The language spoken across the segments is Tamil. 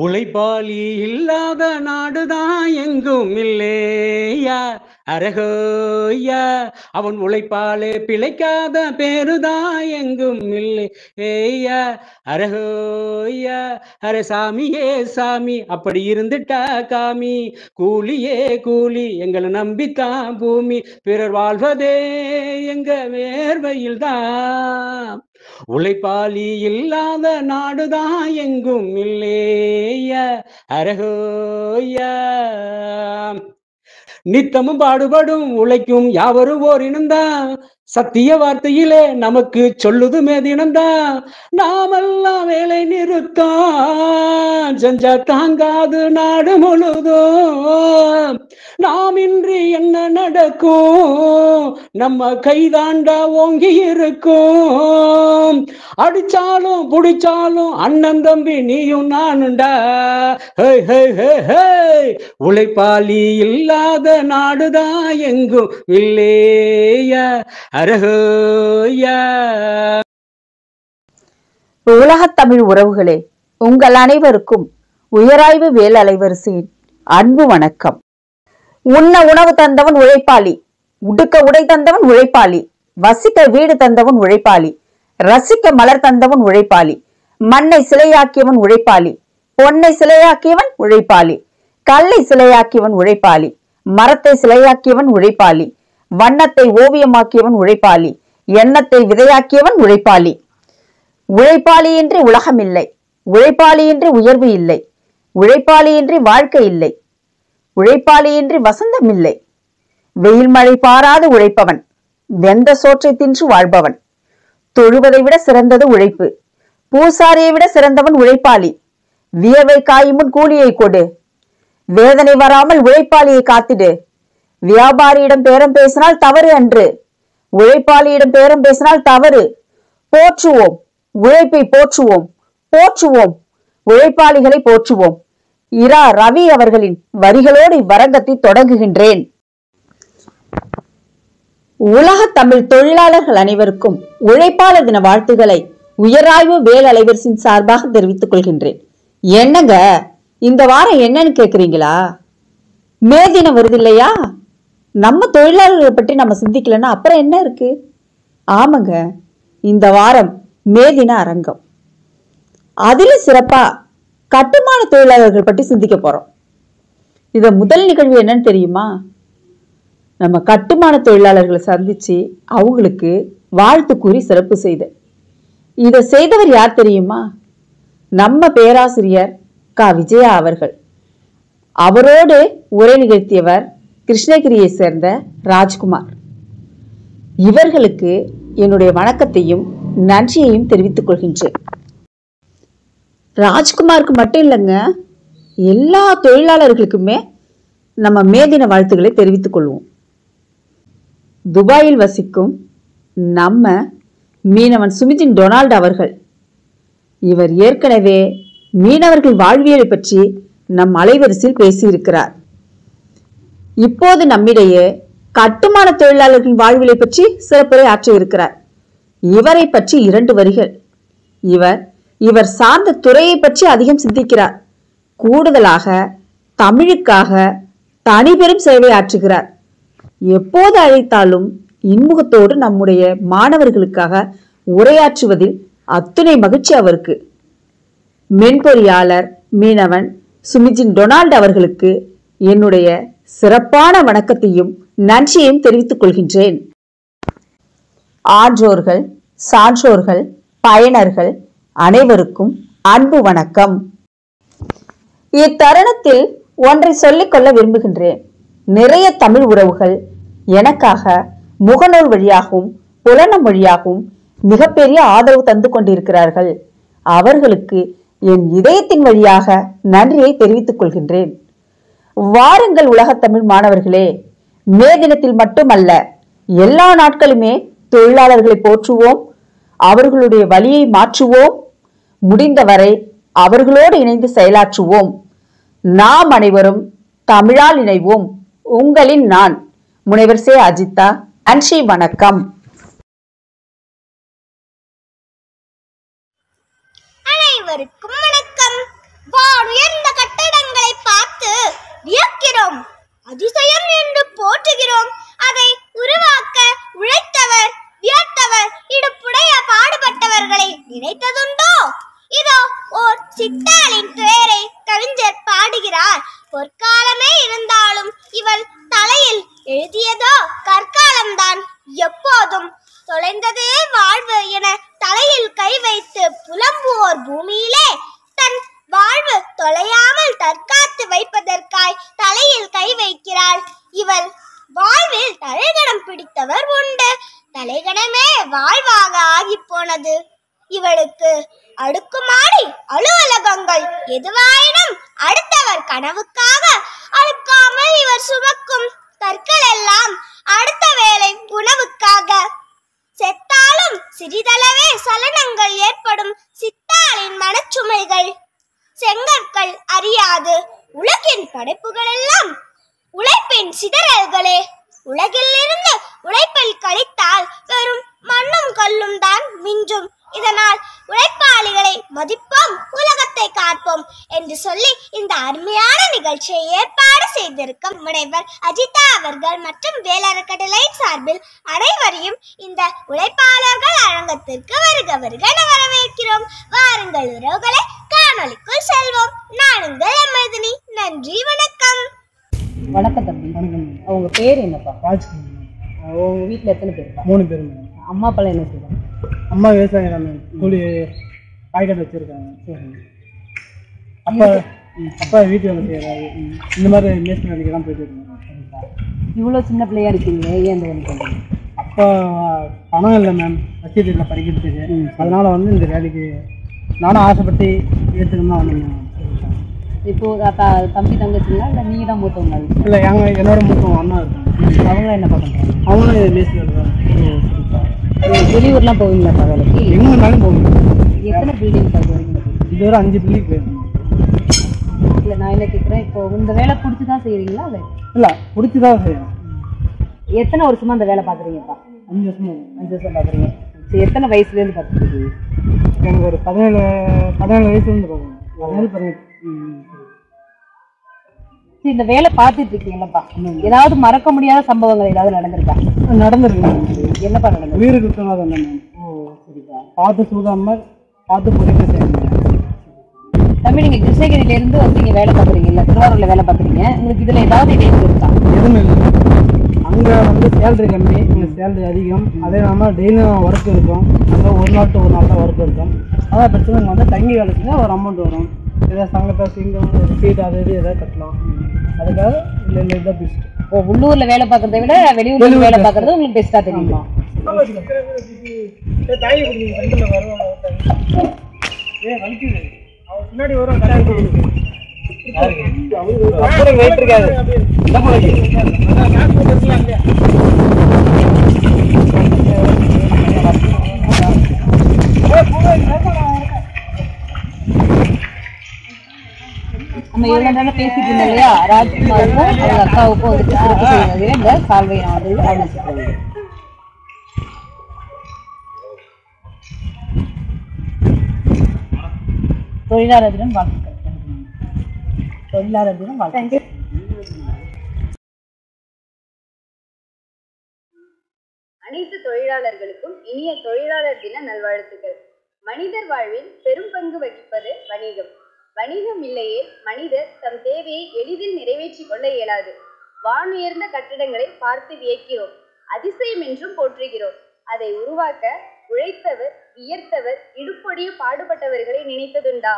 உழைப்பாளி இல்லாத நாடுதான் எங்கும் இல்லையா, அரகோயா. அவன் உழைப்பாலே பிழைக்காத பேருதான் எங்கும் இல்லை ஏயா, அரகோயா. அரே சாமியே சாமி, அப்படி இருந்துட்டா காமி. கூலியே கூலி, எங்களை நம்பித்தான் பூமி. பிறர் வாழ்வதே எங்க வேர்வையில் தான். உழைப்பாளி இல்லாத நாடுதான் எங்கும் இல்லையா, அரகோயா. நித்தமும் பாடுபடும் உழைக்கும் யாவரும் ஓர் இனம்தான். சத்திய வார்த்தையிலே நமக்கு சொல்லுது மேதினம்தான். நாமெல்லாம் வேலை நிறுத்தம் செஞ்சா தாங்காது நாடு முழுதும். நாம் இன்றி என்ன நடக்கும், நம்ம கைதாண்டா ஓங்கி இருக்கும். அடிச்சாலும் புடிச்சாலும் அண்ணன் தம்பி நீயும் நானுண்டா. உழைப்பாளி இல்லாத நாடுதான் எங்கும் இல்லையா, அரகோயா. உலகத் தமிழ் உறவுகளே, உங்கள் அனைவருக்கும் உயராய்வு வேல் அலைவரிசையின் அன்பு வணக்கம். உண்ண உணவு தந்தவன் உழைப்பாளி, உடுக்க உடை தந்தவன் உழைப்பாளி, வசிக்க வீடு தந்தவன் உழைப்பாளி, ரசிக்க மலர் தந்தவன் உழைப்பாளி, மண்ணை சிலையாக்கியவன் உழைப்பாளி, பொன்னை சிலையாக்கியவன் உழைப்பாளி, கல்லை சிலையாக்கியவன் உழைப்பாளி, மரத்தை சிலையாக்கியவன் உழைப்பாளி, வண்ணத்தை ஓவியமாக்கியவன் உழைப்பாளி, எண்ணத்தை விதையாக்கியவன் உழைப்பாளி. உழைப்பாளியின்றி உலகம் இல்லை, உழைப்பாளியின்றி உயர்வு இல்லை, உழைப்பாளியின்றி வாழ்க்கை இல்லை, உழைப்பாளியின்றி வசந்தம் இல்லை. வெயில் மழை பாராது உழைப்பவன், வெந்த சோற்றை தின்று வாழ்பவன். தொழுவதை விட சிறந்தது உழைப்பு, பூசாரியை விட சிறந்தவன் உழைப்பாளி. வியர்வை காயுமுன் கூலியை கொடு, வேதனை வராமல் உழைப்பாளியை காத்திடு. வியாபாரியிடம் பேரம் பேசினால் தவறு அன்று, உழைப்பாளியிடம் பேரம் பேசினால் தவறு. போற்றுவோம் உழைப்பை, போற்றுவோம் போற்றுவோம் உழைப்பாளிகளை போற்றுவோம். இரா ரவி அவர்களின் வரிகளோடு இவ்வரங்கத்தை தொடங்குகின்றேன். உலக தமிழ் தொழிலாளர்கள் அனைவருக்கும் உழைப்பாளர் தின வாழ்த்துக்களை உயராய்வு வேல் அலைவரிசின் சார்பாக தெரிவித்துக் கொள்கின்றேன். என்னங்க இந்த வாரம் என்னன்னு கேக்குறீங்களா? மே தினம் வருது இல்லையா? நம்ம தொழிலாளர்களை பற்றி நம்ம சிந்திக்கலன்னா அப்புறம் என்ன இருக்கு? ஆமாங்க, இந்த வாரம் மே தின அரங்கம். அதில சிறப்பா கட்டுமான தொழிலாளர்கள் பற்றி சிந்திக்க போறோம். இத முதல் நிகழ்வு என்னன்னு தெரியுமா? நம்ம கட்டுமான தொழிலாளர்களை சந்திச்சு அவங்களுக்கு வாழ்த்து கூறி சிறப்பு செய்த. இதை செய்தவர் யார் தெரியுமா? நம்ம பேராசிரியர் க. விஜயா அவர்கள். அவரோடு உரை நிகழ்த்தியவர் கிருஷ்ணகிரியை சேர்ந்த ராஜ்குமார். இவர்களுக்கு என்னுடைய வணக்கத்தையும் நன்றியையும் தெரிவித்துக் கொள்கின்றேன். ராஜ்குமாருக்கு மட்டும் இல்லைங்க, எல்லா தொழிலாளர்களுக்குமே நம்ம மே தின வாழ்த்துக்களை தெரிவித்துக் கொள்வோம். துபாயில் வசிக்கும் நம்ம மீனவன் சுமிஜின் டொனால்டு அவர்கள், இவர் ஏற்கனவே மீனவர்கள் வாழ்வியலை பற்றி நம் அலைவரிசையில் பேசியிருக்கிறார். இப்போது நம்மிடையே கட்டுமான தொழிலாளர்களின் வாழ்வியலை பற்றி சிறப்புரை ஆற்ற இருக்கிறார். இவரை பற்றி 2 வரிகள். இவர் சார்ந்த துறையை பற்றி அதிகம் சிந்திக்கிறார். கூடுதலாக தமிழுக்காக தனிபெரும் சேவை ஆற்றுகிறார். எப்போது அழைத்தாலும் இன்முகத்தோடு நம்முடைய மாணவர்களுக்காக உரையாற்றுவதில் அத்துணை மகிழ்ச்சி அவருக்கு. மென்பொறியாளர் மீனவன் சுமிஜின் டொனால்டு அவர்களுக்கு என்னுடைய சிறப்பான வணக்கத்தையும் நன்றியையும் தெரிவித்துக் கொள்கின்றேன். ஆன்றோர்கள், சான்றோர்கள், பயனர்கள் அனைவருக்கும் அன்பு வணக்கம். இத்தருணத்தில் ஒன்றை சொல்லிக்கொள்ள விரும்புகின்றேன். நிறைய தமிழ் உறவுகள் எனக்காக முகநூல் வழியாகவும் புலனம் வழியாகவும் மிகப்பெரிய ஆதரவு தந்து கொண்டிருக்கிறார்கள். அவர்களுக்கு என் இதயத்தின் வழியாக நன்றியை தெரிவித்துக் கொள்கின்றேன். வாருங்கள் உலகத்தமிழ் மாணவர்களே, மே தினத்தில் மட்டுமல்ல எல்லா நாட்களுமே தொழிலாளர்களை போற்றுவோம், அவர்களுடைய வழியை மாற்றுவோம், முடிந்தவரை அவர்களோடு இணைந்து செயலாற்றுவோம். நாம் அனைவரும் தமிழால் இணைவோம். உங்களின் நான் முனைவர் சே. அஜிதா. நன்றி, வணக்கம். அனைவருக்கும் வணக்கம். வானுயர்ந்த கட்டடங்களை பார்த்து வியக்கிறோம், அதிசயம் என்று போற்றுகிறோம். அதை உருவாக்க உழைத்தவர், வியர்த்தவர், இடுப்புடைய பாடுபட்டவர்களை நினைத்ததுண்டோ? இதோ ஓர் சித்தாளின் துயரை கவிஞர் பாடுகிறார். பொற்காலமே இருந்தாலும் இவள் தலையில் எழுதியதோ கற்காலம்தான். எப்போதும் தொலைந்ததே வாழ்வு என தலையில் கை வைத்து புலம்புவோர் பூமியிலே தன் வாழ்வு தொலையாமல் தற்காத்து வைப்பதற்காய் தலையில் கை வைக்கிறாள். இவள் வாழ்வில் தலைகணம் பிடித்தவர் உண்டு. தலைகணமே வாழ்வாக ஆகி போனது. இவளுக்கு அடுக்குமாடி அலுவலகங்கள் எதுவாயினும் அடுத்தவர் கனவுக்காக அழுக்காமல் இவர் சுமக்கும் கற்கள் எல்லாம் அடுத்த வேளை உணவுக்காக. செத்தாலும் சிறிதளவே சலனங்கள் ஏற்படும் சித்தாளின் மனச்சுமைகள் செங்கற்கள் அறியாது. உலகின் படைப்புகள் எல்லாம் உழைப்பின் சிதறல்களே. உலகில் இருந்து உழைப்பில் கழித்தால் வெறும் மண்ணும் கல்லும் தான் மிஞ்சும். இதனால் உழைப்பாளிகளை மதிப்போம், உலகத்தை காப்போம் என்று சொல்லி இந்த அருமையான நிகழ்ச்சியை ஏற்பாடு செய்திருக்கும் முனைவர் அஜிதா அவர்கள் மற்றும் வேலறக்கட்டளை சார்பில் அனைவரையும் இந்த உழைப்பாளர்கள் அரங்கத்திற்கு வருக வருக என வரவேற்கிறோம். வாருங்கள் உறவுகளை, காணொளிக்குள் செல்வோம். நான் உங்கள் எமர்தினி. நன்றி, வணக்கம். வணக்கம் தம்பி. அவங்க பேர் என்னப்பா? ராஜ்குமார். உங்க வீட்டில் எத்தனை பேர்? 3 பேர். அம்மா அப்பாலாம் என்ன செய்வாங்க? அம்மா விவசாயம் தான், கூலி காய்கறி வச்சுருக்காங்க. சரி. அப்பா வீட்டு வேலை செய்கிறாரு. இந்த மாதிரி மேஸ்திரி வேலைக்கு தான் போயிட்டு இருக்காங்க. இவ்வளோ சின்ன பிள்ளையா இருக்கீங்க, ஏன் இந்த வேலை பண்ணுறீங்க? அப்பா பணம் இல்லை மேம், வசதி இல்லை படிக்கிறதுக்கு. அதனால் வந்து இந்த வேலைக்கு நானும் ஆசைப்பட்டு ஏற்றுக்கணும் தான் வந்தேன். இப்போது தம்பி தங்கச்சிங்களா இல்லை நீ தான் மூத்தவங்க? இல்லை, என்னோட மூத்தவங்க அண்ணா இருக்காங்க. அவங்களாம் என்ன பண்ணுறாங்க? அவங்களும் மேஸ்திரி இருக்காங்க. வெளியூர்லாம் போவீங்களாப்பா வேலைக்கு? எங்கே இருந்தாலும் போகணும். எத்தனை பில்டிங் பார்க்க வரீங்க? இதுவரை 5 பில்டிங் போயிருக்கணும். இல்லை, நான் என்ன கேட்குறேன், இப்போ இந்த வேலை பிடிச்சி தான் செய்கிறீங்களா? இல்லை இல்லை, பிடிச்சி தான் செய்யணும். எத்தனை வருஷமாக அந்த வேலை பார்க்குறீங்கப்பா? 5 வருஷமா. 5 வருஷம் பார்க்குறீங்க. சரி, எத்தனை வயசுலேருந்து பார்த்துருக்கு? எனக்கு ஒரு 17 வயசுலேருந்து பார்க்கணும். 17, 18. சரி, இந்த வேலை பார்த்துட்டு இருக்கீங்களப்பா, ஏதாவது மறக்க முடியாத சம்பவங்கள் ஏதாவது நடந்திருக்கா? நடந்திருக்கு. என்னப்பா நடந்தது? உயிருக்கு சொன்னது என்ன? ஓ, சரிப்பா. பார்த்து சூதாமல் பார்த்து பொறுக்க செய்யணும். தம்பி, நீங்கள் கிருஷ்ணகிரியிலேருந்து வந்து இங்கே வேலை பார்க்குறீங்கல்ல, திருவாரூரில் வேலை பார்க்குறீங்க, உங்களுக்கு இதில் ஏதாவது இடையூறு இருக்கா? எதுவும் இல்லை. அங்கே வந்து சேலரி கம்மி, இங்கே சேலரி அதிகம். அதே இல்லாமல் டெய்லியும் ஒர்க் இருக்கும். அங்கே ஒரு நாள் to ஒரு நாள் தான் ஒர்க் இருக்கும். அதான் பிரச்சனை. இங்கே வந்து தங்கி வேலை செஞ்சால் ஒரு அமௌண்ட் வரும். ஏதாவது சங்கத்தை சிங்கம் சீட் அது இது எதாவது கட்டலாம். அதுக்காக இல்லை இதுதான் பெஸ்ட். ஓ, உள்ளூரில் வேலை பார்க்குறத விட வெளியூரில் வேலை பார்க்குறது உங்களுக்கு பெஸ்ட்டாக தெரியுமா? முன்னாடி வரும் வெயிட் இருக்காது. நம்ம இவ்வளோ நேரம் பேசிட்டு இருந்தோம் இல்லையா, ராஜ்குமாருக்கும் அவங்க அக்காவுக்கும் வந்துட்டு சிறப்பு செய்வது இந்த சால்வை நான் வந்து ஆரம்பிச்சிருக்கேன். தொழிலாளர் தினம் வாழ்த்துக்கள். தொழிலாளர் தினம் வாழ்த்துக்கள். அனைத்து தொழிலாளர்களுக்கும் இனிய தொழிலாளர் தின நல்வாழ்த்துக்கள். மனிதர் வாழ்வில் பெரும் பங்கு வகிப்பது வணிகம். வணிகம் இல்லையே மனிதர் தம் தேவையை எளிதில் நிறைவேற்றிக் கொள்ள இயலாது. வானுயர்ந்த கட்டடங்களை பார்த்து வியக்கிறோம், அதிசயம் என்றும் போற்றுகிறோம். அதை உருவாக்க உழைத்தவர், வியர்த்தவர், இடுப்பொடிய பாடுபட்டவர்களை நினைத்ததுண்டா?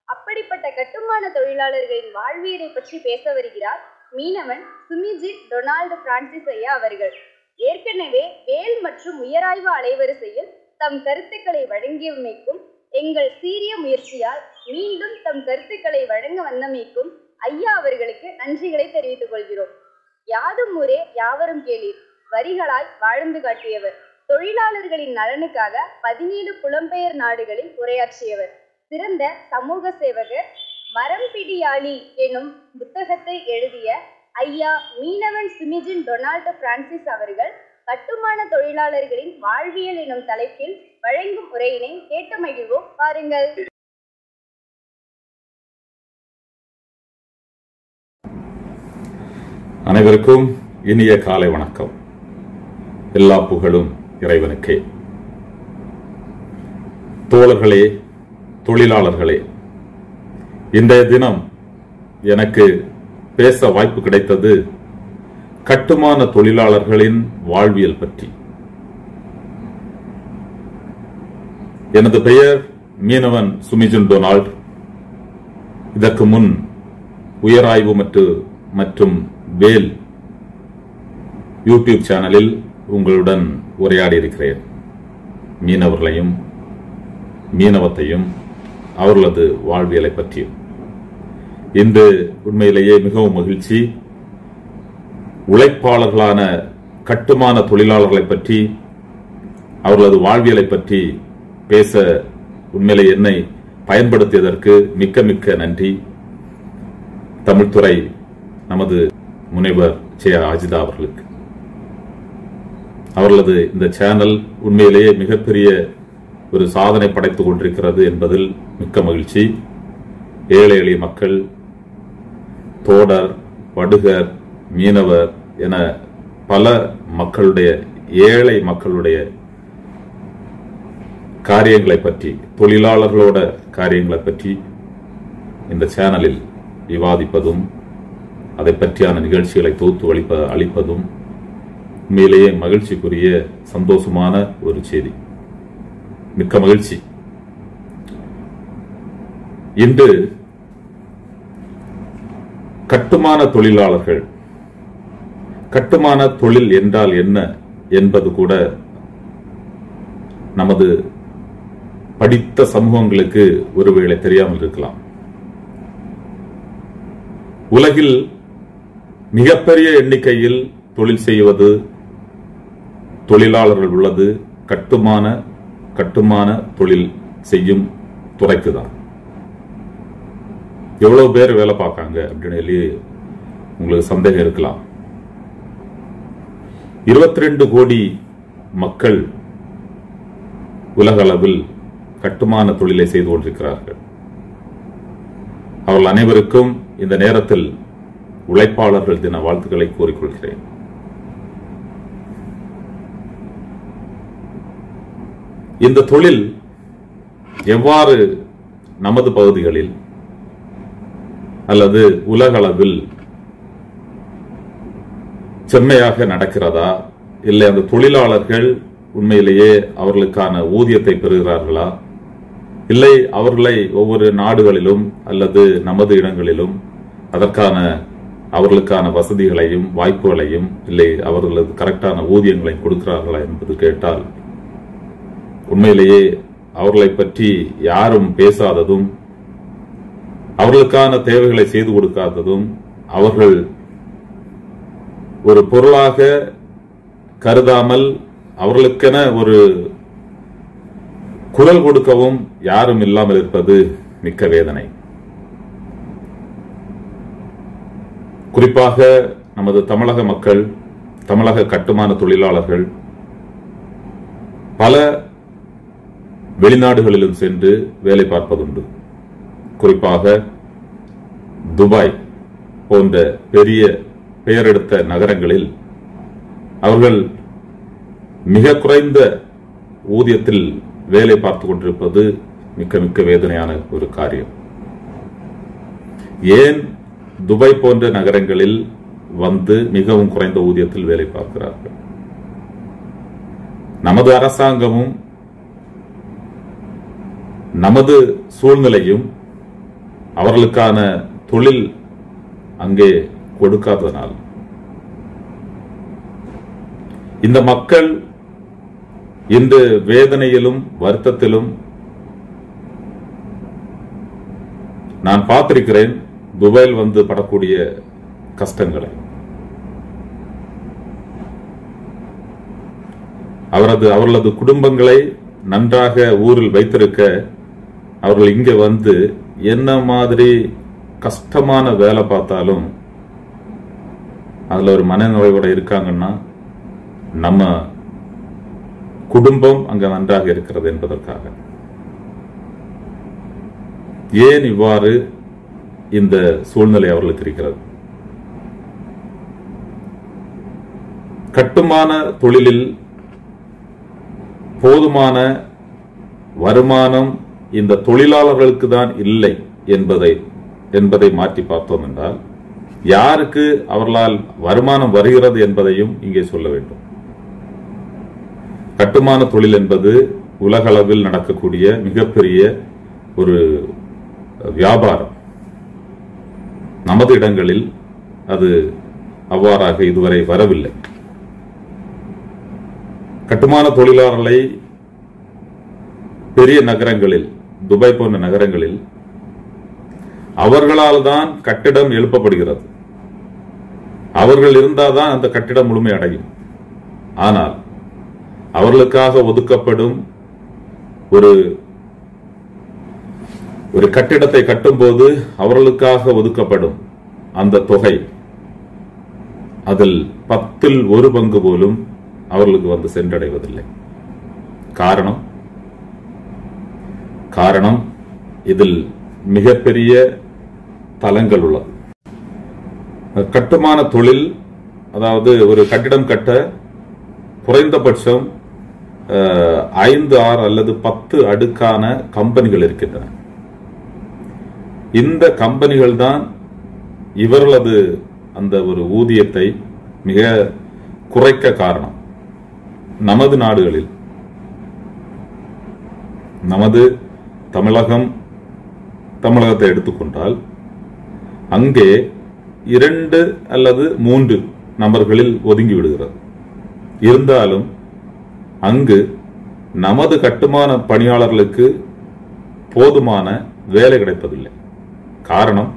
அப்படிப்பட்ட கட்டுமான தொழிலாளர்களின் வாழ்வியலை பற்றி பேச வருகிறார் மீனவன் சுமிஜித் டொனால்டு பிரான்சிஸ் ஐயா அவர்கள். ஏற்கனவே வேல் மற்றும் உயராய்வு அலைவரிசையில் தம் கருத்துக்களை வழங்கியமைக்கும் எங்கள் சீரிய முயற்சியால் மீண்டும் தம் கருத்துக்களை வழங்க வந்தமைக்கும் ஐயா அவர்களுக்கு நன்றிகளை தெரிவித்துக் கொள்கிறோம். யாதும் ஊரே யாவரும் கேளீர் வரிகளாய் வாழ்ந்து காட்டியவர். தொழிலாளர்களின் நலனுக்காக 17 புலம்பெயர் நாடுகளில் உரையாற்றியவர். சிறந்த சமூக சேவகர். மரம்பிடியாளி எனும் புத்தகத்தை எழுதிய ஐயா மீனவன் சுமிஜித் டொனால்டு பிரான்சிஸ் அவர்கள் கட்டுமான தொழிலாளர்களின் வாழ்வியல் எனும் தலைப்பில் வழங்கும் உரையினை கேட்டு மகிழ்வோம். பாருங்கள். அனைவருக்கும் இனிய காலை வணக்கம். எல்லா புகழும் இறைவனுக்கே. தோழர்களே, தொழிலாளர்களே, இன்றைய தினம் எனக்கு பேச வாய்ப்பு கிடைத்தது கட்டுமான தொழிலாளர்களின் வாழ்வியல் பற்றி. எனது பெயர் மீனவன் சுமிஜன் டொனால்ட். இதற்கு முன் உயராய்வு மற்றும் வேல் யூடியூப் சேனலில் உங்களுடன் உரையாடி இருக்கிறேன். மீனவர்களையும் மீனவத்தையும் அவர்களது வாழ்வியலை பற்றியும். இன்று உண்மையிலேயே மிகவும் மகிழ்ச்சி. உழைப்பாளர்களான கட்டுமான தொழிலாளர்களை பற்றி, அவர்களது வாழ்வியலை பற்றி பேச உண்மையிலே என்னை பயன்படுத்தியதற்கு மிக்க மிக்க நன்றி. தமிழ்துறை நமது முனைவர் அஜிதா அவர்களுக்கு. அவர்களது இந்த சேனல் உண்மையிலேயே மிகப்பெரிய ஒரு சாதனை படைத்துக் கொண்டிருக்கிறது என்பதில் மிக்க மகிழ்ச்சி. ஏழை எளிய மக்கள், தோடர், வடுகர், மீனவர் என பல மக்களுடைய, ஏழை மக்களுடைய காரியங்களை பற்றி, தொழிலாளர்களோட காரியங்களை பற்றி இந்த சேனலில் விவாதிப்பதும் அதை பற்றியான நிகழ்ச்சிகளை தொகுத்து அளிப்பதும் உண்மையிலேயே மகிழ்ச்சிக்குரிய சந்தோஷமான ஒரு செய்தி. மிக்க மகிழ்ச்சி. இன்று கட்டுமான தொழிலாளர்கள், கட்டுமான தொழில் என்றால் என்ன என்பது கூட நமது படித்த சமூகங்களுக்கு ஒருவேளை தெரியாமல் இருக்கலாம். உலகில் மிகப்பெரிய எண்ணிக்கையில் தொழில் செய்வது தொழிலாளர்கள் உள்ளது கட்டுமான தொழில் செய்யும் துறைக்குதான். எவ்வளவு பேர் வேலை பார்க்காங்க அப்படின்னு சொல்லி உங்களுக்கு சந்தேகம் இருக்கலாம். 22 கோடி மக்கள் உலக அளவில் கட்டுமான தொழிலை செய்து கொண்டிருக்கிறார்கள். அவர்கள் அனைவருக்கும் இந்த நேரத்தில் உழைப்பாளர்கள் தின வாழ்த்துக்களை கூறிக்கொள்கிறேன். இந்த தொழில் எவ்வாறு நமது பகுதிகளில் அல்லது உலக அளவில் செம்மையாக நடக்கிறதா, இல்லை அந்த தொழிலாளர்கள் உண்மையிலேயே அவர்களுக்கான ஊதியத்தை பெறுகிறார்களா, இல்லை அவர்களை ஒவ்வொரு நாடுகளிலும் அல்லது நமது இடங்களிலும் அதற்கான அவர்களுக்கான வசதிகளையும் வாய்ப்புகளையும், இல்லை அவர்களது கரெக்டான ஊதியங்களையும் கொடுக்கிறார்களா என்பது கேட்டால் உண்மையிலேயே அவர்களை பற்றி யாரும் பேசாததும், அவர்களுக்கான தேவைகளை செய்து கொடுக்காததும், அவர்கள் ஒரு பொருளாக கருதாமல் அவர்களுக்கென ஒரு குரல் கொடுக்கவும் யாரும் இல்லாமல் இருப்பது மிக்க வேதனை. குறிப்பாக நமது தமிழக மக்கள், தமிழக கட்டுமான தொழிலாளர்கள் பல வெளிநாடுகளிலும் சென்று வேலை பார்ப்பதுண்டு. குறிப்பாக துபாய் போன்ற பெரிய பெயரெடுத்த நகரங்களில் அவர்கள் மிக குறைந்த ஊதியத்தில் வேலை பார்த்துக் கொண்டிருப்பது மிக்க மிக்க வேதனையான ஒரு காரியம். ஏன் துபாய் போன்ற நகரங்களில் வந்து மிகவும் குறைந்த ஊதியத்தில் வேலை பார்க்கிறார்கள்? நமது அரசாங்கமும் நமது சூழ்நிலையும் அவர்களுக்கான தொழில் அங்கே கொடுக்காததனால் இந்த மக்கள் இன்று வேதனையிலும் வருத்தத்திலும். நான் பார்த்திருக்கிறேன் துபாயில் வந்து படக்கூடிய கஷ்டங்களை. அவர்களது குடும்பங்களை நன்றாக ஊரில் வைத்திருக்க அவர்கள் இங்க வந்து என்ன மாதிரி கஷ்டமான வேலை பார்த்தாலும் அதுல ஒரு மனநிறைவோட இருக்காங்கன்னா நம்ம குடும்பம் அங்க நன்றாக இருக்கிறது என்பதற்காக. ஏன் இவ்வாறு இந்த சூழ்நிலை அவர்களுக்கு இருக்கிறது? கட்டுமான தொழிலில் போதுமான வருமானம் இந்த தொழிலாளர்களுக்கு தான் இல்லை என்பதை மாற்றி பார்த்தோம் என்றால் யாருக்கு அவர்களால் வருமானம் வருகிறது என்பதையும் இங்கே சொல்ல வேண்டும். கட்டுமான தொழில் என்பது உலகளவில் நடக்கக்கூடிய மிகப்பெரிய ஒரு வியாபாரம். நமது இடங்களில் அது அவ்வாறாக இதுவரை வரவில்லை. கட்டுமான தொழிலாளர்களை பெரிய நகரங்களில், துபாய் போன்ற நகரங்களில் அவர்களால் தான் கட்டிடம் எழுப்பப்படுகிறது. அவர்கள் இருந்தால்தான் அந்த கட்டிடம் முழுமை அடையும். ஆனால் அவர்களுக்காக ஒதுக்கப்படும் ஒரு கட்டிடத்தை கட்டும்போது அவர்களுக்காக ஒதுக்கப்படும் அந்த தொகை அதில் 1/10 பங்கு போலும் அவர்களுக்கு வந்து சென்றடைவதில்லை. காரணம் இதில் மிகப்பெரிய தளங்கள் உள்ளது. கட்டுமான தொழில், அதாவது ஒரு கட்டிடம் கட்ட குறைந்தபட்சம் 5, 6 அல்லது 10 அடுக்கான கம்பெனிகள் இருக்கின்றன. இந்த கம்பெனிகள் தான் இவர்களது அந்த ஒரு ஊதியத்தை மிக குறைக்க காரணம். நமது நாடுகளில், நமது தமிழகத்தை எடுத்துக்கொண்டால் அங்கே 2 அல்லது 3 நபர்களில் ஒதுங்கி விடுகிறது. இருந்தாலும் அங்கு நமது கட்டுமான பணியாளர்களுக்கு போதுமான வேலை கிடைப்பதில்லை. காரணம்,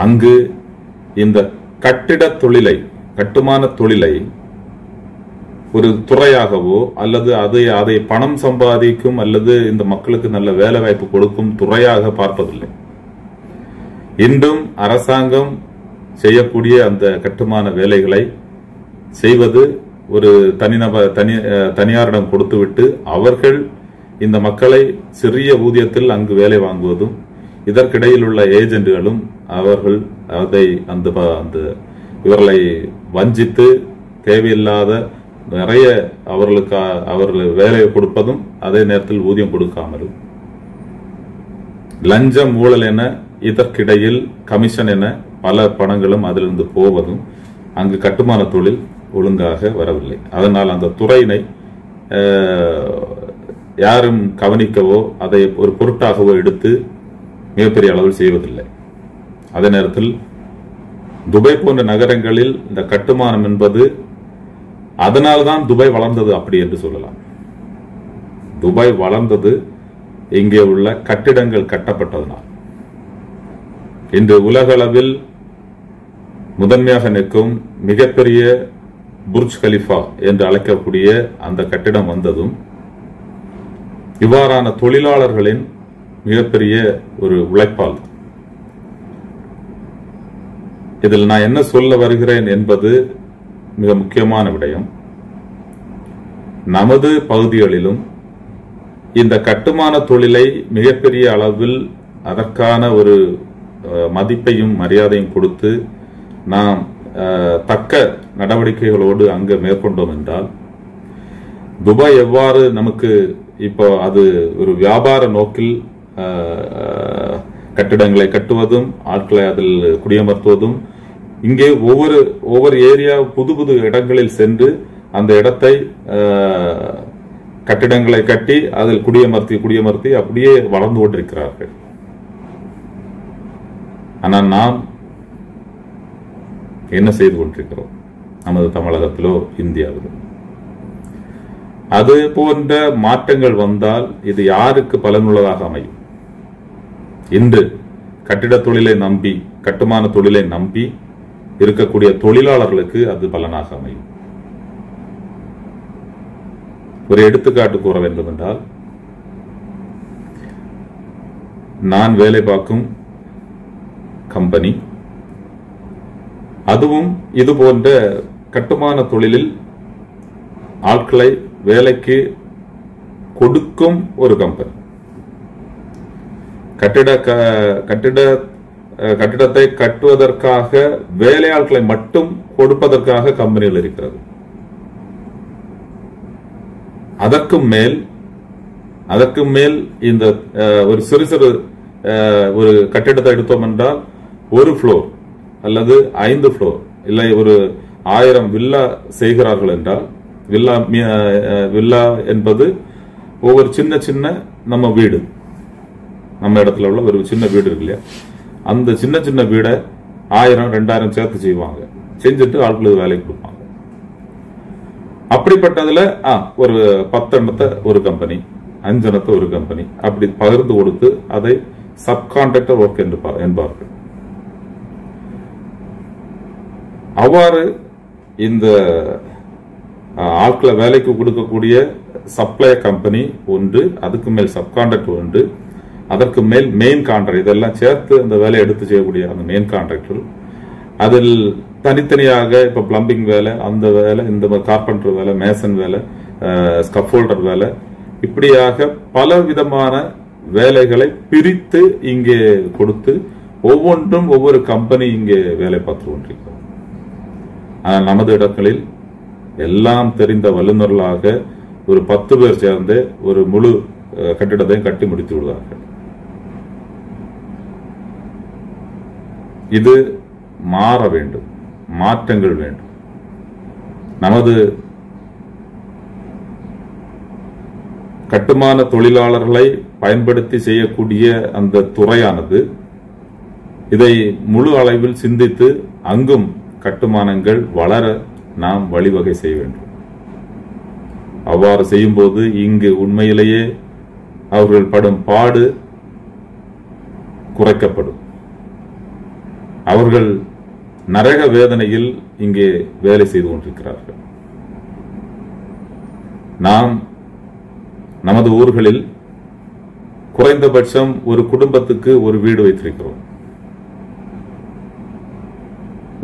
அங்கு இந்த கட்டுமான தொழிலை ஒரு துறையாகவோ அல்லது அதை பணம் சம்பாதிக்கும் அல்லது இந்த மக்களுக்கு நல்ல வேலை வாய்ப்பு கொடுக்கும் துறையாக பார்ப்பதில்லை. இன்றும் அரசாங்கம் செய்யக்கூடிய அந்த கட்டுமான வேலைகளை செய்வது ஒரு தனியாரிடம் கொடுத்துவிட்டு அவர்கள் இந்த மக்களை சிறிய ஊதியத்தில் அங்கு வேலை வாங்குவதும், இதற்கிடையில் உள்ள ஏஜென்ட்களும் அவர்கள் இவர்களை வஞ்சித்து தேவையில்லாத நிறைய அவர்கள் வேலையை கொடுப்பதும், அதே நேரத்தில் ஊதியம் கொடுக்காமலும், லஞ்சம் ஊழல் என இதற்கிடையில் கமிஷன் என பல பணங்களும் அதிலிருந்து போவதும் அங்கு கட்டுமான தொழில் ஒழுங்காக வரவில்லை. அதனால் அந்த துறையினை யாரும் கவனிக்கவோ அதை ஒரு பொருட்டாகவோ எடுத்து மிகப்பெரிய அளவில் செய்வதில்லை. அதே நேரத்தில் துபாய் போன்ற நகரங்களில் இந்த கட்டுமானம் என்பது, அதனால்தான் துபாய் வளர்ந்தது அப்படி என்று சொல்லலாம். துபாய் வளர்ந்தது இங்கே உள்ள கட்டிடங்கள் கட்டப்பட்டதனால். இன்று உலகளவில் முதன்மையாக நிற்கும் மிகப்பெரிய புர்ஜ் கலிஃபா என்று அழைக்கக்கூடிய அந்த கட்டிடம் வந்ததும் இவ்வாறான தொழிலாளர்களின் மிகப்பெரிய ஒரு உழைப்பால். இதில் நான் என்ன சொல்ல வருகிறேன் என்பது மிக முக்கியமான விடயம். நமது பகுதிகளிலும் இந்த கட்டுமான தொழிலை மிகப்பெரிய அளவில் அதற்கான ஒரு மதிப்பையும் மரியாதையும் கொடுத்து நாம் தக்க நடவடிக்கைகளோடு அங்கு மேற்கொண்டோம் என்றால், துபாய் எவ்வாறு நமக்கு இப்போ அது ஒரு வியாபார நோக்கில் கட்டிடங்களை கட்டுவதும் ஆட்களை அதில் குடியமர்த்துவதும், இங்கே ஒவ்வொரு ஏரியா புது இடங்களில் சென்று அந்த இடத்தை கட்டிடங்களை கட்டி அதில் குடியமர்த்தி அப்படியே வளர்ந்து கொண்டிருக்கிறார்கள். ஆனால் நாம் என்ன செய்து கொண்டிருக்கிறோம் நமது தமிழகத்திலோ இந்தியாவிலோ? அது போன்ற மாற்றங்கள் வந்தால் இது யாருக்கு பலனுள்ளதாக அமையும்? இன்று கட்டிட தொழிலை நம்பி, கட்டுமான தொழிலை நம்பி இருக்கக்கூடிய தொழிலாளர்களுக்கு அது பலனாக அமையும். ஒரு எடுத்துக்காட்டு கூற வேண்டும் என்றால், நான் வேலை பார்க்கும் கம்பெனி, அதுவும் இது போன்ற கட்டுமான தொழிலில் ஆட்களை வேலைக்கு கொடுக்கும் ஒரு கம்பெனி. கட்டிடத்தை கட்டுவதற்காக வேலையாட்களை மட்டும் கொடுப்பதற்காக கம்பெனிகள் இருக்கிறது. அதற்கு மேல் இந்த ஒரு சிறு சிறு ஒரு கட்டிடத்தை எடுத்தோம் என்றால் ஒரு ஃப்ளோர் அல்லது 5 ஃப்ளோர் இல்லை ஒரு 1000 வில்லா செய்கிறார்கள் என்றால் வில்லா என்பது ஒவ்வொரு சின்ன சின்ன நம்ம வீடு, நம்ம இடத்துல உள்ள ஒரு சின்ன வீடு இருக்கு இல்லையா, அந்த சின்ன சின்ன வீடை 1000 2000 சேர்த்து செய்வாங்க. செஞ்சுட்டு ஆட்களுக்கு வேலைக்கு கொடுப்பாங்க. அப்படிப்பட்டதுல ஒரு 10 எண்ணத்தை ஒரு கம்பெனி, 5 எண்ணத்தை ஒரு கம்பெனி, அப்படி பகிர்ந்து கொடுத்து அதை சப்கான்ட்ராக்டர் ஒர்க் என்பார்கள். அவ்வாறு இந்த ஆட்களை வேலைக்கு கொடுக்கக்கூடிய சப்ளை கம்பெனி ஒன்று, அதுக்கு மேல் சப்கான்ட்ராக்டர் ஒன்று, அதற்கு மேல் மெயின் கான்ட்ராக்டர், இதெல்லாம் சேர்த்து அந்த வேலையை எடுத்து செய்யக்கூடிய அந்த மெயின் கான்ட்ராக்டர். அதில் தனித்தனியாக இப்ப பிளம்பிங் வேலை, அந்த வேலை, இந்த கார்பெண்டர் வேலை, மேசன் வேலை, ஸ்கஃபோல்டர் வேலை, இப்படியாக பல விதமான வேலைகளை பிரித்து இங்கே கொடுத்து ஒவ்வொன்றும் ஒவ்வொரு கம்பெனி இங்கே வேலை பார்த்து கொண்டிருக்கிறோம். ஆனால் நமது இடங்களில் எல்லாம் தெரிந்த வல்லுநர்களாக ஒரு 10 பேர் சேர்ந்து ஒரு முழு கட்டிடத்தையும் கட்டி முடித்து விடுவார்கள். இது மாற வேண்டும், மாற்றங்கள் வேண்டும். நமது கட்டுமான தொழிலாளர்களை பயன்படுத்தி செய்யக்கூடிய அந்த துறையானது இதை முழு அளவில் சிந்தித்து அங்கும் கட்டுமானங்கள் வளர நாம் வழிவகை செய்ய வேண்டும். அவ்வாறு செய்யும் போது இங்கு உண்மையிலேயே அவர்கள் படும் பாடு குறைக்கப்படும். அவர்கள் நரக வேதனையில் இங்கே வேலை செய்து கொண்டிருக்கிறார்கள். நாம் நமது ஊர்களில் குறைந்தபட்சம் ஒரு குடும்பத்துக்கு ஒரு வீடு வைத்திருக்கிறோம்.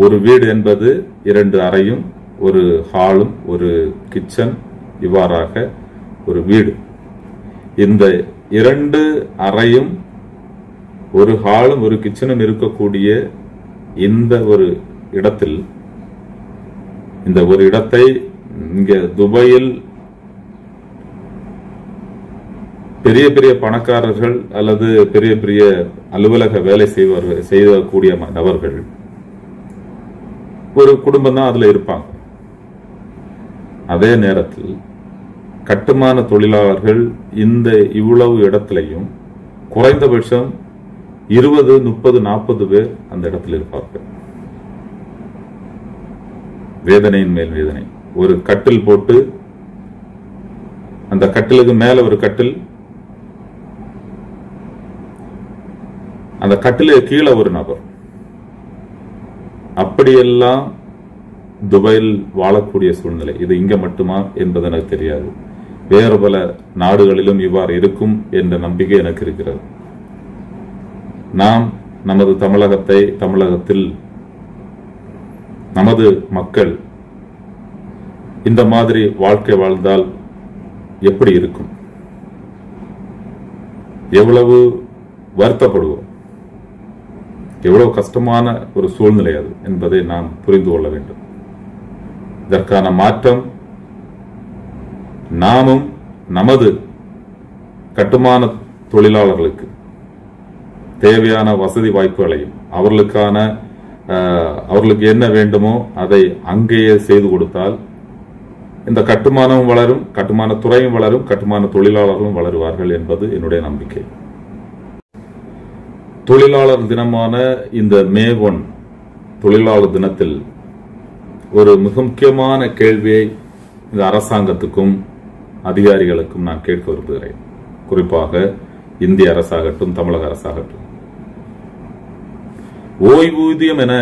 ஒரு வீடு என்பது 2 அறையும் ஒரு ஹாலும் ஒரு கிச்சன், இவ்வாறாக ஒரு வீடு. இந்த 2 அறையும் ஒரு ஹாலும் ஒரு கிச்சனும் இருக்கக்கூடிய இந்த ஒரு இடத்தில், இந்த ஒரு இடத்தை இங்க துபாயில் பெரிய பெரிய பணக்காரர்கள் அல்லது பெரிய பெரிய அலுவலக வேலை செய்யக்கூடிய நபர்கள் ஒரு குடும்பம் தான் அதுல இருப்பாங்க. அதே நேரத்தில் கட்டுமான தொழிலாளர்கள் இந்த இவ்வளவு இடத்திலையும் குறைந்தபட்சம் 20, 30, 40 பேர் அந்த இடத்தில் இருப்பார்கள். வேதனையின் மேல் வேதனை. ஒரு கட்டில் போட்டு அந்த கட்டிலுக்கு மேல ஒரு கட்டில், அந்த கட்டிலுக்கு கீழே ஒரு நபர், அப்படியெல்லாம் துபாயில் வாழக்கூடிய சூழ்நிலை. இது இங்க மட்டுமா என்பது எனக்கு தெரியாது. வேறு பல நாடுகளிலும் இவ்வாறு இருக்கும் என்ற நம்பிக்கை எனக்கு இருக்கிறது. நாம் நமது தமிழகத்தில் நமது மக்கள் இந்த மாதிரி வாழ்க்கை வாழ்ந்தால் எப்படி இருக்கும்? எவ்வளவு வருத்தப்படுவோம், எவ்வளவு கஷ்டமான ஒரு சூழ்நிலை அது என்பதை நாம் புரிந்து கொள்ள வேண்டும். இதற்கான மாற்றம் நாமும் நமது கட்டுமான தொழிலாளர்களுக்கு தேவையான வசதி வாய்ப்புகளையும் அவர்களுக்கு என்ன வேண்டுமோ அதை அங்கேயே செய்து கொடுத்தால் இந்த கட்டுமானமும் வளரும், கட்டுமான துறையும் வளரும், கட்டுமான தொழிலாளர்களும் வளருவார்கள் என்பது என்னுடைய நம்பிக்கை. தொழிலாளர் தினமான இந்த மே 1 தொழிலாளர் தினத்தில் ஒரு மிக முக்கியமான கேள்வியை இந்த அரசாங்கத்துக்கும் அதிகாரிகளுக்கும் நான் கேட்க விரும்புகிறேன். குறிப்பாக இந்திய அரசாகட்டும் தமிழக அரசாகட்டும், ஓய்வூதியம் என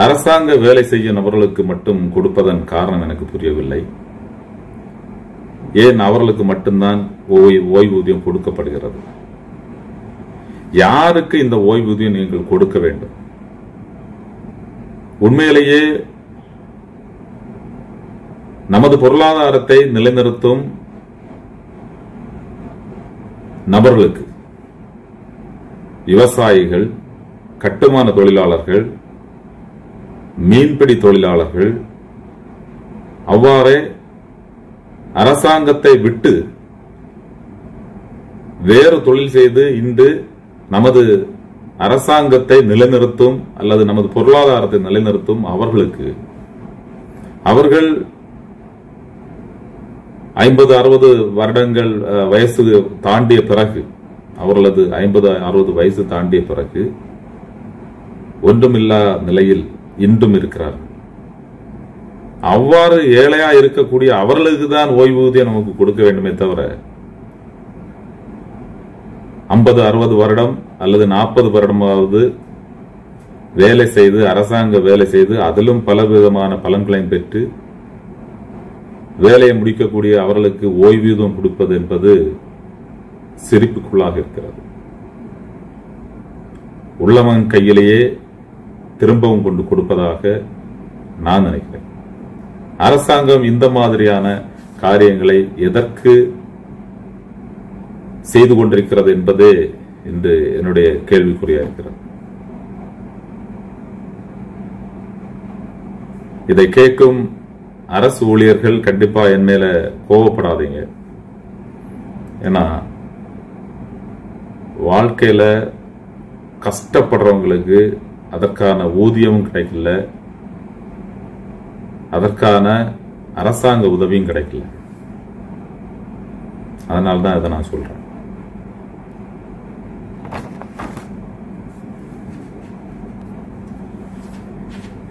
அரசாங்க வேலை செய்யும் நபர்களுக்கு மட்டும் கொடுப்பதன் காரணம் எனக்கு புரியவில்லை. ஏன் அவர்களுக்கு மட்டும்தான் ஓய்வூதியம் கொடுக்கப்படுகிறது? யாருக்கு இந்த ஓய்வூதியம் நீங்கள் கொடுக்க வேண்டும்? உண்மையிலேயே நமது பொருளாதாரத்தை நிலைநிறுத்தும் நபர்களுக்கு, விவசாயிகள், கட்டுமான தொழிலாளர்கள், மீன்பிடி தொழிலாளர்கள், அவ்வாறே அரசாங்கத்தை விட்டு வேறு தொழில் செய்து இன்று நமது அரசாங்கத்தை நிலைநிறுத்தும் அல்லது நமது பொருளாதாரத்தை நிலைநிறுத்தும் அவர்களுக்கு அவர்கள் 50-60 வருடங்கள் வயசு தாண்டிய பிறகு, அவர்களது 50-60 வயசு தாண்டிய பிறகு ஒன்றுமில்லா நிலையில் இன்றும் இருக்கிறார்கள். அவ்வாறு ஏழையா இருக்கக்கூடிய அவர்களுக்கு தான் ஓய்வூதியம் நமக்கு கொடுக்க வேண்டுமே தவிர 50-60 வருடம் அல்லது 40 வருடமாவது வேலை செய்து, அரசாங்க வேலை செய்து, அதிலும் பலவிதமான பலன்களையும் பெற்று வேலையை முடிக்கக்கூடிய அவர்களுக்கு ஓய்வூதியம் கொடுப்பது என்பது சிரிப்புக்குள்ளாக இருக்கிறது. உள்ளவன் கையிலேயே திரும்பவும் கொண்டு கொடுப்பதாக நான் நினைக்கிறேன். அரசாங்கம் இந்த மாதிரியான காரியங்களை எதற்கு செய்து கொண்டிருக்கிறது என்பதே இன்று என்னுடைய கேள்விக்குறியா இருக்கிறது. இதை கேட்கும் அரசு ஊழியர்கள் கண்டிப்பா என் மேல கோபப்படாதீங்க. ஏன்னா வாழ்க்கையில கஷ்டப்படுறவங்களுக்கு அதற்கான ஊதியமும் கிடைக்கல, அதற்கான அரசாங்க உதவியும் கிடைக்கல. அதனால்தான் இதை நான் சொல்றேன்.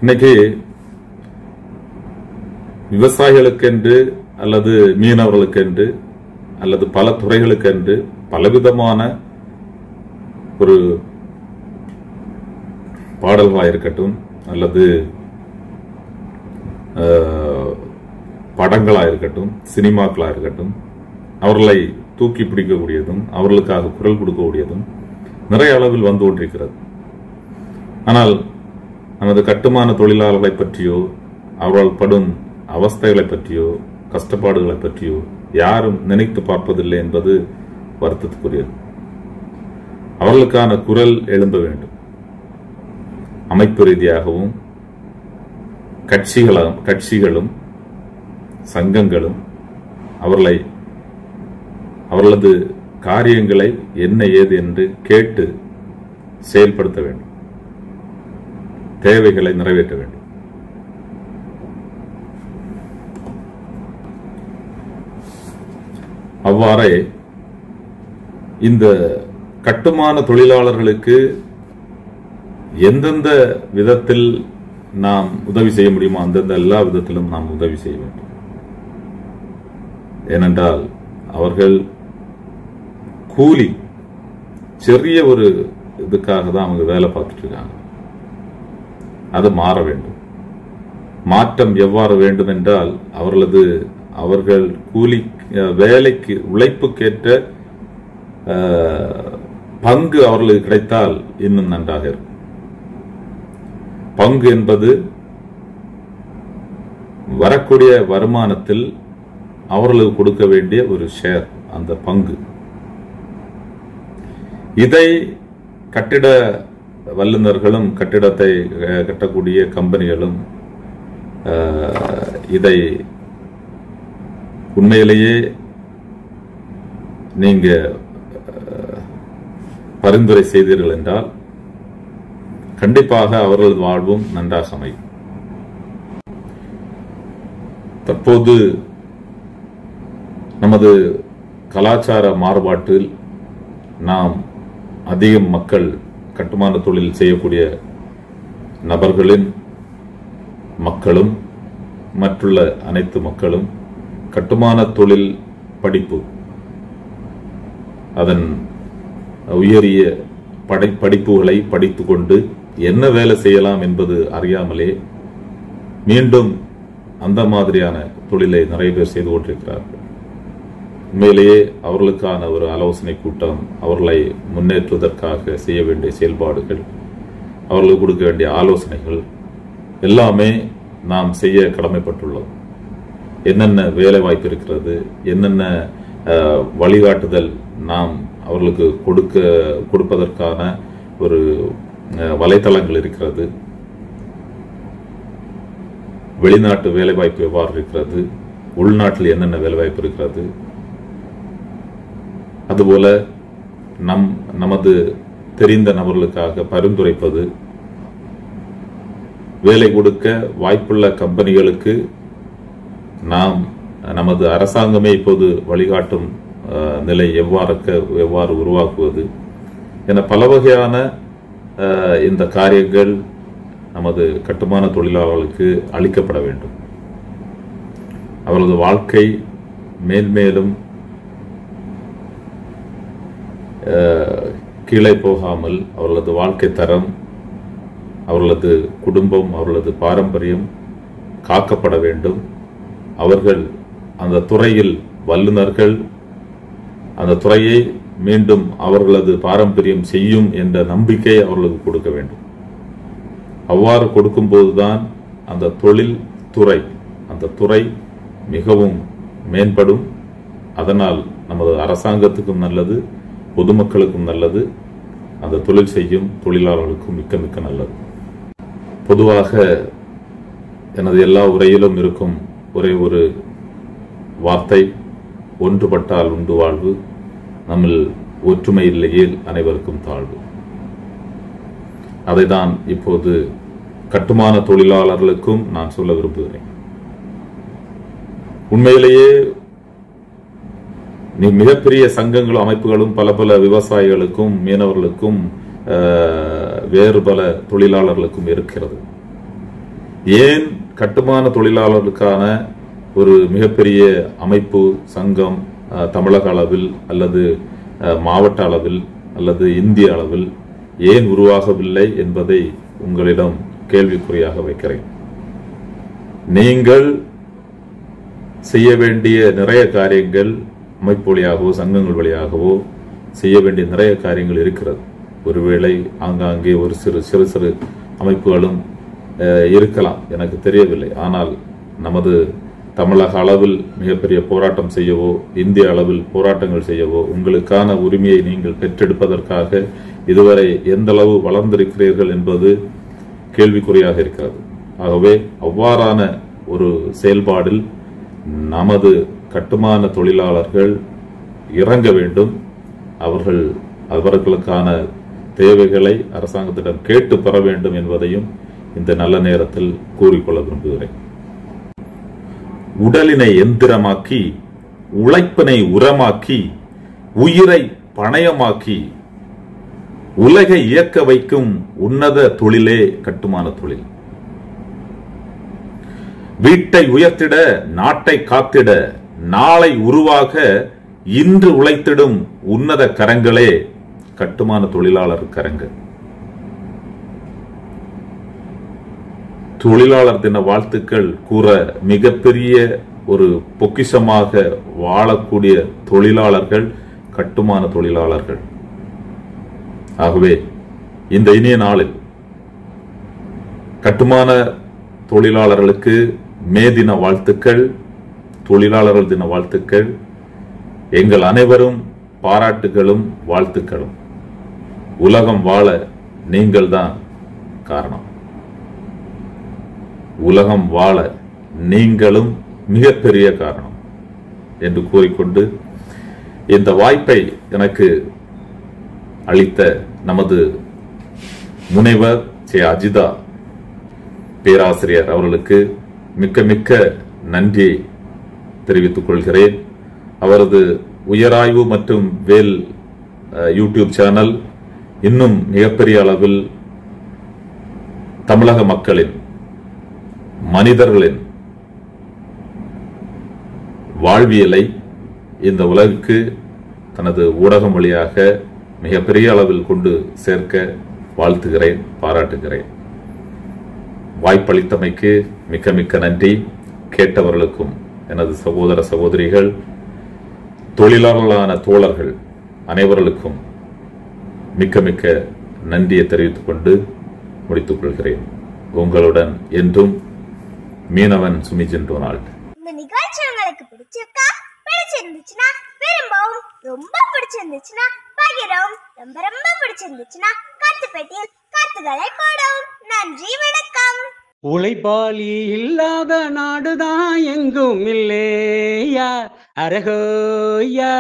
இன்னைக்கு விவசாயிகளுக்கென்று அல்லது மீனவர்களுக்கென்று அல்லது பல துறைகளுக்கென்று பலவிதமான ஒரு பாடல்களாக இருக்கட்டும் அல்லது படங்களாக இருக்கட்டும், சினிமாக்களாக இருக்கட்டும், அவர்களை தூக்கி பிடிக்கக்கூடியதும் அவர்களுக்காக குரல் கொடுக்கக்கூடியதும் நிறைய அளவில் வந்து கொண்டிருக்கிறது. ஆனால் நமது கட்டுமான தொழிலாளர்களை பற்றியோ அவர்கள் படும் அவஸ்தைகளை பற்றியோ கஷ்டப்பாடுகளை பற்றியோ யாரும் நினைத்து பார்ப்பதில்லை என்பது வருத்தத்துக்குரியது. அவர்களுக்கான குரல் எழும்ப வேண்டும். அமைப்பு ரீதியாகவும் கட்சிகளும் சங்கங்களும் அவர்களது காரியங்களை என்ன ஏது என்று கேட்டு செயல்படுத்த வேண்டும், தேவைகளை நிறைவேற்ற வேண்டும். அவ்வாறே இந்த கட்டுமான தொழிலாளர்களுக்கு எந்தெந்த விதத்தில் நாம் உதவி செய்ய முடியுமோ அந்தந்த எல்லா விதத்திலும் நாம் உதவி செய்ய வேண்டும். ஏனென்றால் அவர்கள் கூலி சிறிய ஒரு இதுக்காக தான் அவங்க வேலை பார்த்துட்டு இருக்காங்க. அது மாற வேண்டும். மாற்றம் எவ்வாறு வேண்டும் என்றால் அவர்கள் கூலி வேலைக்கு உழைப்புக்கேற்ற பங்கு அவர்களுக்கு கிடைத்தால் இன்னும் நன்றாக இருக்கும். பங்கு என்பது வரக்கூடிய வருமானத்தில் அவர்களுக்கு கொடுக்க வேண்டிய ஒரு ஷேர், அந்த பங்கு. இதை கட்டிட வல்லுநர்களும் கட்டிடத்தை கட்டக்கூடிய கம்பெனிகளும் இதை உண்மையிலேயே நீங்க பரிந்துரை செய்தீர்கள் என்றால் கண்டிப்பாக அவர்களது வாழ்வும் நன்றாக அமையும். தற்போது நமது கலாச்சார மாறுபாட்டில் நாம் அதிகம் மக்கள் கட்டுமான தொழில் செய்யக்கூடிய நபர்களின் மக்களும் மற்றுள்ள அனைத்து மக்களும் கட்டுமான தொழில் படிப்பு, அதன் உயரிய படிப்புகளை படித்துக் கொண்டு என்ன வேலை செய்யலாம் என்பது அறியாமலே மீண்டும் அந்த மாதிரியான தொழிலை நிறைய பேர் செய்து கொண்டிருக்கிறார்கள். உண்மையிலேயே அவர்களுக்கான ஒரு ஆலோசனை கூட்டம், அவர்களை முன்னேற்றுவதற்காக செய்ய வேண்டிய செயல்பாடுகள், அவர்களுக்கு கொடுக்க வேண்டிய ஆலோசனைகள் எல்லாமே நாம் செய்ய கடமைப்பட்டுள்ளோம். என்னென்ன வேலை வாய்ப்பு இருக்கிறது, என்னென்ன வழிகாட்டுதல் நாம் அவர்களுக்கு கொடுப்பதற்கான ஒரு வலைத்தளங்கள் இருக்கிறது, வெளிநாட்டு வேலை வாய்ப்பு எவ்வாறு இருக்கிறது, உள்நாட்டில் என்னென்ன வேலைவாய்ப்பு இருக்கிறது, அதுபோல நமது தெரிந்த நபர்களுக்காக பரிந்துரைப்பது, வேலை கொடுக்க வாய்ப்புள்ள கம்பெனிகளுக்கு நாம் நமது அரசாங்கமே இப்போது வழிகாட்டும் நிலை எவ்வாறு உருவாக்குவது என பல வகையான இந்த காரியங்கள் நமது கட்டுமான தொழிலாளர்களுக்கு அளிக்கப்பட வேண்டும். அவரது வாழ்க்கை மேன்மேலும் கீழே போகாமல் அவர்களது வாழ்க்கை தரம், அவர்களது குடும்பம், அவர்களது பாரம்பரியம் காக்கப்பட வேண்டும். அவர்கள் அந்த துறையில் வல்லுநர்கள், அந்த துறையை மீண்டும் அவர்களது பாரம்பரியம் செய்யும் என்ற நம்பிக்கை அவர்களுக்கு கொடுக்க வேண்டும். அவ்வாறு கொடுக்கும்போதுதான் அந்த தொழில் துறை, அந்த துறை மிகவும் மேம்படும். அதனால் நமது அரசாங்கத்துக்கும் நல்லது, பொதுமக்களுக்கும் நல்லது, அந்த தொழில் செய்யும் தொழிலாளர்களுக்கும் மிக்க மிக்க நல்லது. பொதுவாக எனது எல்லா உரையிலும் இருக்கும் ஒரே ஒரு வார்த்தை, ஒன்றுபட்டால் உண்டு வாழ்வு, நம்மில் ஒற்றுமை இல்லையே அனைவருக்கும் தாழ்வு. அதைதான் இப்போது கட்டுமான தொழிலாளர்களுக்கும் நான் சொல்ல விரும்புகிறேன். உண்மையிலேயே மிகப்பெரிய சங்கங்களும் அமைப்புகளும் பல பல விவசாயிகளுக்கும், மீனவர்களுக்கும், வேறு பல தொழிலாளர்களுக்கும் இருக்கிறது. ஏன் கட்டுமான தொழிலாளர்களுக்கான ஒரு மிகப்பெரிய அமைப்பு, சங்கம் தமிழக அளவில் அல்லது மாவட்ட அளவில் அல்லது இந்திய அளவில் ஏன் உருவாகவில்லை என்பதை உங்களிடம் கேள்விக்குறியாக வைக்கிறேன். நீங்கள் செய்ய வேண்டிய நிறைய காரியங்கள் அமைப்பு வழியாகவோ சங்கங்கள் வழியாகவோ செய்ய வேண்டிய நிறைய காரியங்கள் இருக்கிறது. ஒருவேளை ஆங்காங்கே ஒரு சிறு சிறு சிறு அமைப்புகளும் இருக்கலாம், எனக்கு தெரியவில்லை. ஆனால் நமது தமிழக அளவில் மிகப்பெரிய போராட்டம் செய்யவோ, இந்திய அளவில் போராட்டங்கள் செய்யவோ, உங்களுக்கான உரிமையை நீங்கள் பெற்றெடுப்பதற்காக இதுவரை எந்த அளவு வளர்ந்திருக்கிறீர்கள் என்பது கேள்விக்குறியாக இருக்கிறது. ஆகவே அவ்வாறான ஒரு செயல்பாடில் நமது கட்டுமான தொழிலாளர்கள் இறங்க வேண்டும். அவர்களுக்கான தேவைகளை அரசாங்கத்திடம் கேட்டு பெற வேண்டும் என்பதையும் இந்த நல்ல நேரத்தில் கூறிக்கொள்ள விரும்புகிறேன். உடலினை எந்திரமாக்கி, உழைப்பினை உரமாக்கி, உயிரை பணயமாக்கி உலகை இயக்க வைக்கும் உன்னத தொழிலே கட்டுமான தொழில். வீட்டை உயர்த்திட, நாட்டை காத்திட, நாளை உருவாக இன்று உழைத்திடும் உன்னத கரங்களே கட்டுமான தொழிலாளர் கரங்கள். தொழிலாளர் தின வாழ்த்துக்கள் கூற மிகப்பெரிய ஒரு பொக்கிஷமாக வாழக்கூடிய தொழிலாளர்கள் கட்டுமான தொழிலாளர்கள். ஆகவே இந்த இனிய நாளில் கட்டுமான தொழிலாளர்களுக்கு மே தின வாழ்த்துக்கள், தொழிலாளர்கள் தின வாழ்த்துக்கள். எங்கள் அனைவரும் பாராட்டுகளும் வாழ்த்துக்களும். உலகம் வாழ நீங்கள் தான் காரணம். உலகம் வாழ நீங்களும் மிகப்பெரிய காரணம் என்று கூறிக்கொண்டு, இந்த வாய்ப்பை எனக்கு அளித்த நமது முனைவர் அஜிதா பேராசிரியர் அவர்களுக்கு மிக்க மிக்க நன்றியை தெரிவித்துக் கொள்கிறேன். அவரது உயராய்வு மற்றும் வேல் யூடியூப் சேனல் இன்னும் மிகப்பெரிய அளவில் தமிழக மக்களின், மனிதர்களின் வாழ்வியலை இந்த உலகுக்கு தனது ஊடகம் வழியாக மிகப்பெரிய அளவில் கொண்டு சேர்க்க வாழ்த்துகிறேன், பாராட்டுகிறேன். வாய்ப்பளித்தமைக்கு மிக்க மிக்க நன்றி. கேட்டவர்களுக்கும் எனது சகோதர சகோதரிகள், தொழிலாளர்களான தோழர்கள் அனைவர்களுக்கும் மிக்க மிக்க நன்றியை தெரிவித்துக் கொண்டு முடித்துக் கொள்கிறேன். உங்களுடன் என்றும் மீனவன் சுமிஜன் டொனால்ட். இந்த நிகழ்ச்சி உங்களுக்கு பிடிச்சிருந்துச்சுன்னா விரும்பவும், ரொம்ப பிடிச்சிருந்துச்சுன்னா பகிரவும், ரொம்ப ரொம்ப பிடிச்சிருந்துச்சுன்னா கருத்து பெட்டியில் கருத்துக்களை போடவும். நன்றி, வணக்கம். உழைப்பாளி இல்லாத நாடுதான் எங்கும் இல்லையா அரகோயா